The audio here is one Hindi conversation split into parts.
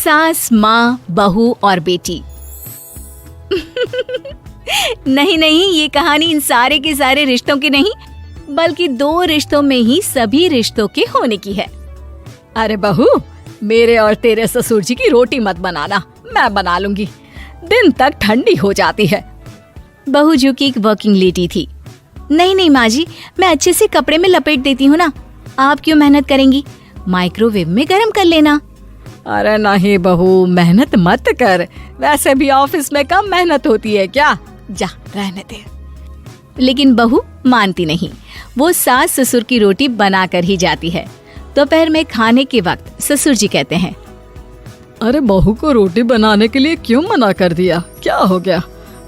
सास, माँ, बहू और बेटी। नहीं नहीं, ये कहानी इन सारे के सारे रिश्तों की नहीं, बल्कि 2 रिश्तों में ही सभी रिश्तों के होने की है। अरे बहू, मेरे और तेरे ससुर जी की रोटी मत बनाना, मैं बना लूंगी, दिन तक ठंडी हो जाती है। बहू जो कि एक वर्किंग लेडी थी। नहीं नहीं माँ जी, मैं अच्छे से कपड़े में लपेट देती हूँ ना, आप क्यों मेहनत करेंगी, माइक्रोवेव में गर्म कर लेना। अरे नहीं बहू, मेहनत मत कर, वैसे भी ऑफिस में कम मेहनत होती है क्या, जा रहने दे। लेकिन बहू मानती नहीं, वो सास ससुर की रोटी बना कर ही जाती है। दोपहर में खाने के वक्त ससुर जी कहते हैं, अरे बहू को रोटी बनाने के लिए क्यों मना कर दिया, क्या हो गया,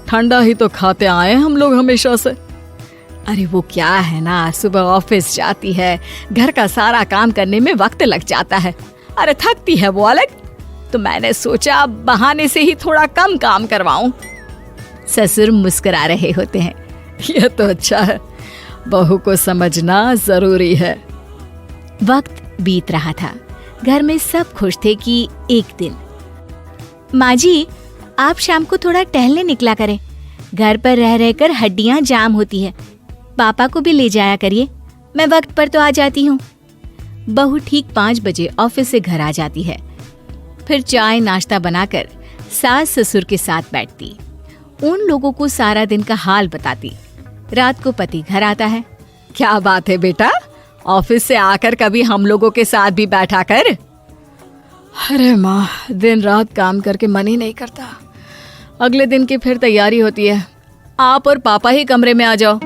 ठंडा ही तो खाते आए हम लोग हमेशा से। अरे वो क्या है ना, सुबह ऑफिस जाती है, घर का सारा काम करने में वक्त लग जाता है, अरे थकती है वो अलग, तो मैंने सोचा बहाने से ही थोड़ा कम काम करवाऊं। ससुर मुस्कुरा रहे होते हैं, ये तो अच्छा है, बहू को समझना जरूरी है। वक्त बीत रहा था, घर में सब खुश थे कि एक दिन, माँ जी आप शाम को थोड़ा टहलने निकला करें, घर पर रह रहकर हड्डियां जाम होती है, पापा को भी ले जाया करिए, मैं वक्त पर तो आ जाती हूँ। बहू ठीक 5 बजे ऑफिस से घर आ जाती है। फिर चाय नाश्ता बनाकर सास ससुर के साथ बैठती, उन लोगों को सारा दिन का हाल बताती। रात को पति घर आता है। क्या बात है बेटा, ऑफिस से आकर कभी हम लोगों के साथ भी बैठा कर। अरे माँ, दिन रात काम करके मन ही नहीं करता, अगले दिन की फिर तैयारी होती है, आप और पापा ही कमरे में आ जाओ।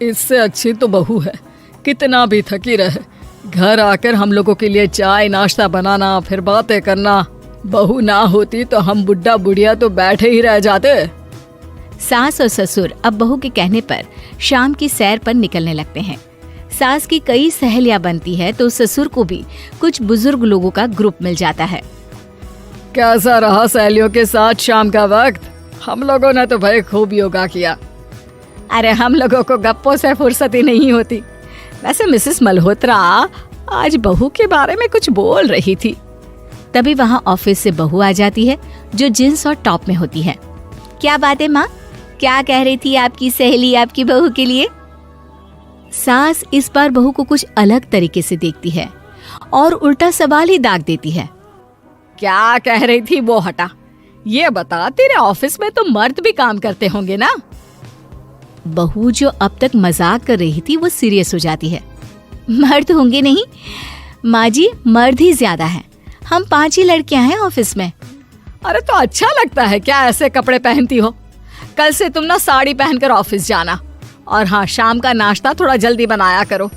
इससे अच्छी तो बहू है, कितना भी थकी रहे, घर आकर हम लोगों के लिए चाय नाश्ता बनाना, फिर बातें करना। बहू ना होती तो हम बुढ़ा बुढ़िया तो बैठे ही रह जाते। सास और ससुर अब बहू के कहने पर शाम की सैर पर निकलने लगते हैं। सास की कई सहेलियां बनती है तो ससुर को भी कुछ बुजुर्ग लोगों का ग्रुप मिल जाता है। कैसा रहा सहेलियों के साथ शाम का वक्त? हम लोगों ने तो भाई खूब योगा किया। अरे हम लोगों को गप्पों से फुर्सत ही नहीं होती। वैसे मिसेस मल्होत्रा आज बहू के बारे में कुछ बोल रही थी। तभी वहाँ ऑफिस से बहू आ जाती है जो जींस और टॉप में होती है। क्या बात है माँ, क्या कह रही थी आपकी सहेली आपकी बहू के लिए? सास इस बार बहू को कुछ अलग तरीके से देखती है और उल्टा सवाल ही दाग देती है। क्या कह रही थी वो हटा, ये बता, तेरे ऑफिस में तो मर्द भी काम करते होंगे ना? बहू जो अब तक मजाक कर रही थी वो सीरियस हो जाती है। मर्द होंगे नहीं माँ जी, मर्द ही ज्यादा है, हम 5 ही लड़कियां हैं ऑफिस में। अरे तो अच्छा लगता है क्या ऐसे कपड़े पहनती हो? कल से तुम ना साड़ी पहनकर ऑफिस जाना, और हाँ, शाम का नाश्ता थोड़ा जल्दी बनाया करो,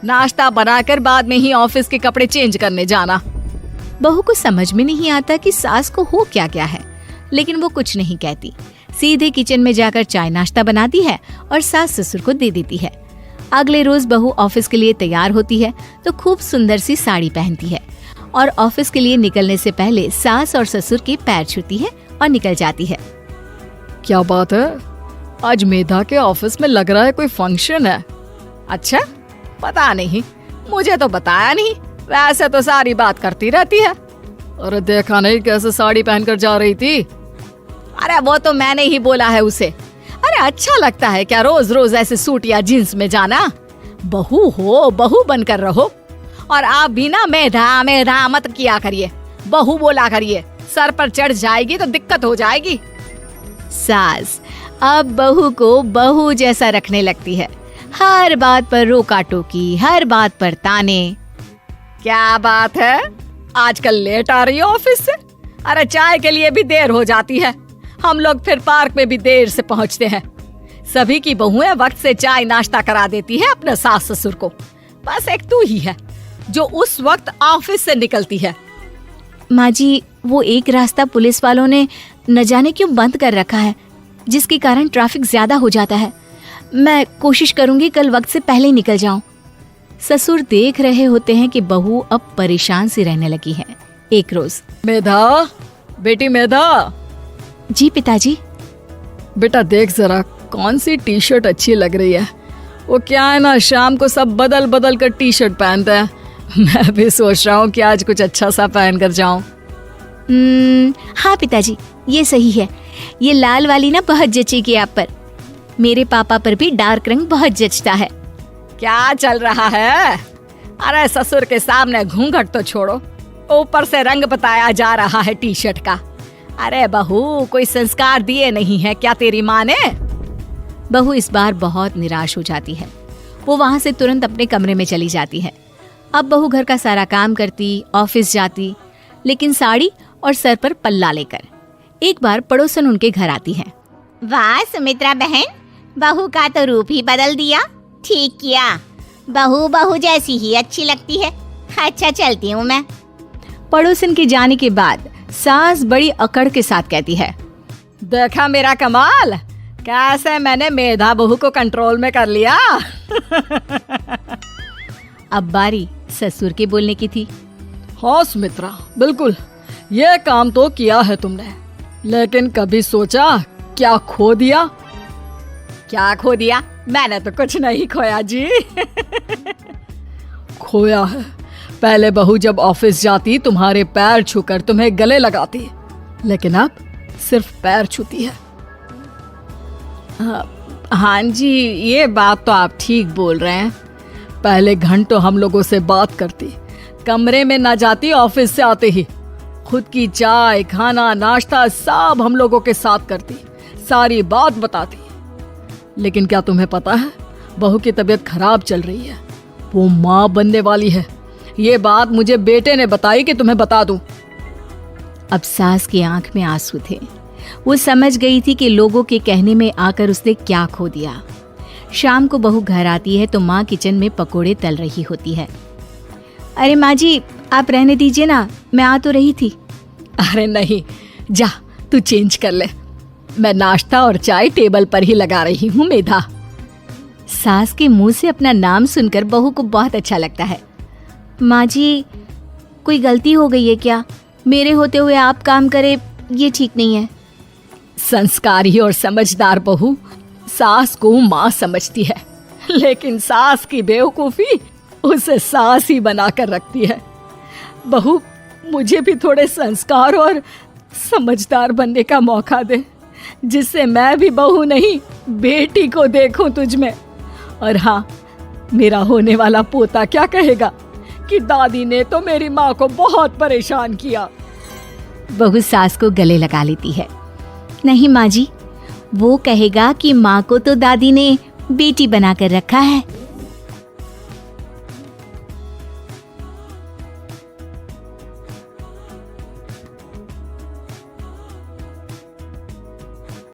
नाश्ता बनाकर बाद में ही ऑफिस के कपड़े चेंज करने जाना। बहू को समझ में नहीं आता कि सास को हो क्या क्या है, लेकिन वो कुछ नहीं कहती, सीधे किचन में जाकर चाय नाश्ता बनाती है और सास ससुर को दे देती है। अगले रोज बहू ऑफिस के लिए तैयार होती है तो खूब सुंदर सी साड़ी पहनती है और ऑफिस के लिए निकलने से पहले सास और ससुर के पैर छूती है और निकल जाती है। क्या बात है, आज मेधा के ऑफिस में लग रहा है कोई फंक्शन है। अच्छा, पता नहीं, मुझे तो बताया नहीं, वैसे तो सारी बात करती रहती है। अरे देखा नहीं कैसे साड़ी पहनकर जा रही थी? अरे वो तो मैंने ही बोला है उसे। अरे अच्छा लगता है क्या रोज रोज ऐसे सूट या जींस में जाना? बहू हो, बहू बनकर रहो, और आप भी ना मेधा मत किया करिए, बहू बोला करिए, सर पर चढ़ जाएगी तो दिक्कत हो जाएगी। सास अब बहू को बहू जैसा रखने लगती है, हर बात पर रोका टोकी, हर बात पर ताने। क्या बात है, आजकल लेट आ रही है ऑफिस से? अरे चाय के लिए भी देर हो जाती है, हम लोग फिर पार्क में भी देर से पहुंचते हैं। सभी की बहुएं वक्त से चाय नाश्ता करा देती है अपने सास ससुर को, बस एक तू ही है जो उस वक्त ऑफिस से निकलती है। माँ जी, वो एक रास्ता पुलिस वालों ने न जाने क्यों बंद कर रखा है, जिसके कारण ट्रैफिक ज्यादा हो जाता है। मैं कोशिश करूंगी कल वक्त से पहले निकल जाऊं। ससुर देख रहे होते हैं कि बहू अब परेशान सी रहने लगी है। एक रोज, मेधा, बेटी मेधा। जी पिताजी। बेटा देख जरा कौन सी टी शर्ट अच्छी लग रही है। वो क्या है ना, शाम को सब बदल बदल कर टी शर्ट पहनते हैं, मैं भी सोच रहा हूँ कि आज कुछ अच्छा सा पहन कर जाऊं। हाँ पिताजी, ये सही है। ये लाल वाली ना बहुत जचेगी आप पर। मेरे पापा पर भी डार्क रंग बहुत जचता है। क्या चल रहा है? अरे ससुर के सामने घूंघट तो छोड़ो, ऊपर से रंग बताया जा रहा है टी शर्ट का। अरे बहू, कोई संस्कार दिए नहीं है क्या तेरी माँ ने? बहू इस बार बहुत निराश हो जाती है। वो वहां से तुरंत अपने कमरे में चली जाती है। अब बहू घर का सारा काम करती, ऑफिस जाती, लेकिन साड़ी और सर पर पल्ला लेकर। एक बार पड़ोसन उनके घर आती है। वाह सुमित्रा बहन, बहू का तो रूप ही बदल दिया। ठीक किया, बहू बहू जैसी ही अच्छी लगती है। अच्छा चलती हूँ मैं। पड़ोसन के जाने के बाद सास बड़ी अकड़ के साथ कहती है, देखा मेरा कमाल, कैसे मैंने मेधा बहू को कंट्रोल में कर लिया। अब बारी ससुर के बोलने की थी। हाँ सुमित्रा, बिल्कुल ये काम तो किया है तुमने, लेकिन कभी सोचा क्या खो दिया? क्या खो दिया? मैंने तो कुछ नहीं खोया जी। खोया है, पहले बहू जब ऑफिस जाती तुम्हारे पैर छूकर तुम्हें गले लगाती, लेकिन अब सिर्फ पैर छूती है। हाँ जी, ये बात तो आप ठीक बोल रहे हैं। पहले घंटों हम लोगों से बात करती, कमरे में ना जाती, ऑफिस से आते ही खुद की चाय, खाना, नाश्ता सब हम लोगों के साथ करती, सारी बात बताती। लेकिन क्या तुम्हें पता है, बहू की तबीयत खराब चल रही है, वो माँ बनने वाली है। ये बात मुझे बेटे ने बताई कि तुम्हें बता दूं। अब सास की आंख में आंसू थे। वो समझ गई थी कि लोगों के कहने में आकर उसने क्या खो दिया। शाम को बहू घर आती है तो माँ किचन में पकोड़े तल रही होती है। अरे माँ जी, आप रहने दीजिए ना, मैं आ तो रही थी। अरे नहीं, जा तू चेंज कर ले, मैं नाश्ता और चाय टेबल पर ही लगा रही हूँ मेधा। सास के मुंह से अपना नाम सुनकर बहू को बहुत अच्छा लगता है। माँ जी, कोई गलती हो गई है क्या? मेरे होते हुए आप काम करे, ये ठीक नहीं है। संस्कारी और समझदार बहू सास को माँ समझती है, लेकिन सास की बेवकूफी उसे सास ही बनाकर रखती है। बहू, मुझे भी थोड़े संस्कार और समझदार बनने का मौका दे, जिससे मैं भी बहू नहीं बेटी को देखूं तुझ में। और हाँ, मेरा होने वाला पोता क्या कहेगा कि दादी ने तो मेरी माँ को बहुत परेशान किया। बहू सास को गले लगा लेती है। नहीं माँ जी, वो कहेगा कि माँ को तो दादी ने बेटी बनाकर रखा है।